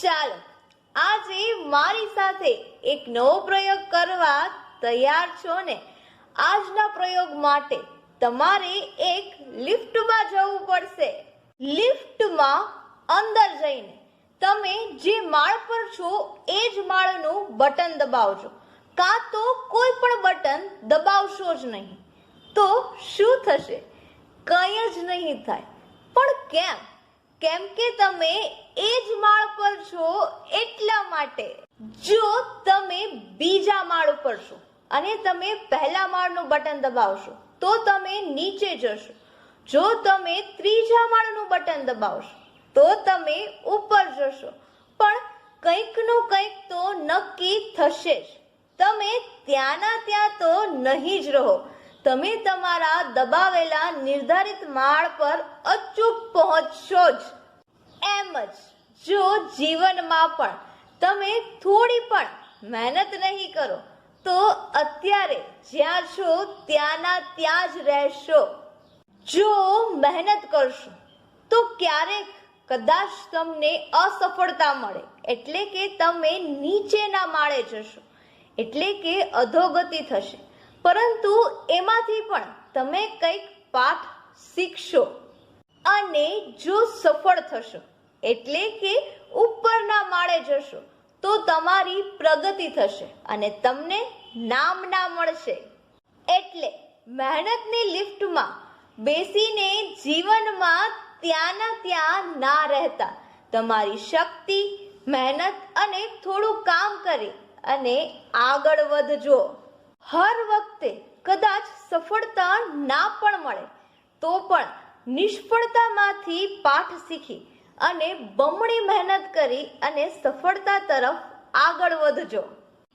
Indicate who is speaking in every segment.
Speaker 1: ચાલો આજે મારી સાથે એક નવો પ્રયોગ કરવા તૈયાર છો ને? આજના પ્રયોગ માટે તમારે એક લિફ્ટમાં જવું પડશે. લિફ્ટમાં અંદર જઈને તમે જે માળ પર છો એ જ માળનું બટન દબાવજો, કાં તો કોઈ પણ બટન દબાવશો જ નહીં. તો શું થશે? કંઈ જ નહીં થાય. પણ કેમ? કેમ કે તમે એ જ માળ પર છો એટલા માટે. જો તમે બીજા માળ ઉપર છો અને તમે પહેલા માળનું બટન દબાવશો તો તમે નીચે જશો. જો તમે ત્રીજા માળનું બટન દબાવશો તો તમે ઉપર જશો. પણ કંઈકનું કંઈક તો નક્કી થશે જ. તમે ત્યાંના ત્યાં તો નહીં જ રહો. તમે તમારા દબાવેલા નિર્ધારિત માળ પર અચૂક પહોંચશો જ. એમ જ જો જીવનમાં પણ તમે થોડી પણ મહેનત નહીં કરો તો અત્યારે જ્યાં છો ત્યાંના ત્યાં જ રહેશો. જો મહેનત કરશો તો ક્યારેક કદાચ તમને અસફળતા મળે, એટલે કે તમે નીચેના માળે જશો, એટલે કે અધોગતિ થશે. પરંતુ એમાંથી પણ તમે કંઈક પાઠ શીખશો અને જો સફળ થશો, એટલે કે ઉપરના માળે જશો, તો તમારી પ્રગતિ થશે અને તમને નામના મળશે. એટલે મહેનતની લિફ્ટમાં બેસીને જીવનમાં ત્યાંના ત્યાં ના રહેતા તમારી શક્તિ, મહેનત અને થોડું કામ કરી અને આગળ વધજો. હર વખતે કદાચ સફળતા ના પણ મળે તો પણ નિષ્ફળતામાંથી પાઠ શીખી અને બમણી મહેનત કરી અને સફળતા તરફ આગળ વધજો.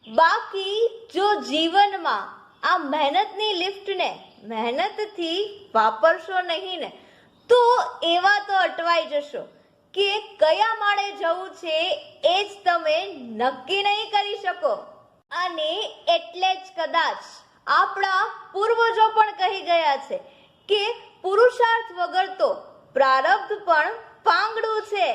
Speaker 1: બાકી જો જીવનમાં આ મહેનતની લિફ્ટને મહેનતથી વાપરશો નહીં ને તો એવા તો અટવાઈ જશો કે કયા માળે જવું છે એ જ તમે નક્કી નહીં કરી શકો. અને એટલે જ કદાચ આપણા પૂર્વજો પણ કહી ગયા છે કે પુરુષાર્થ વગર તો પ્રારબ્ધ પણ પાંગડું છે.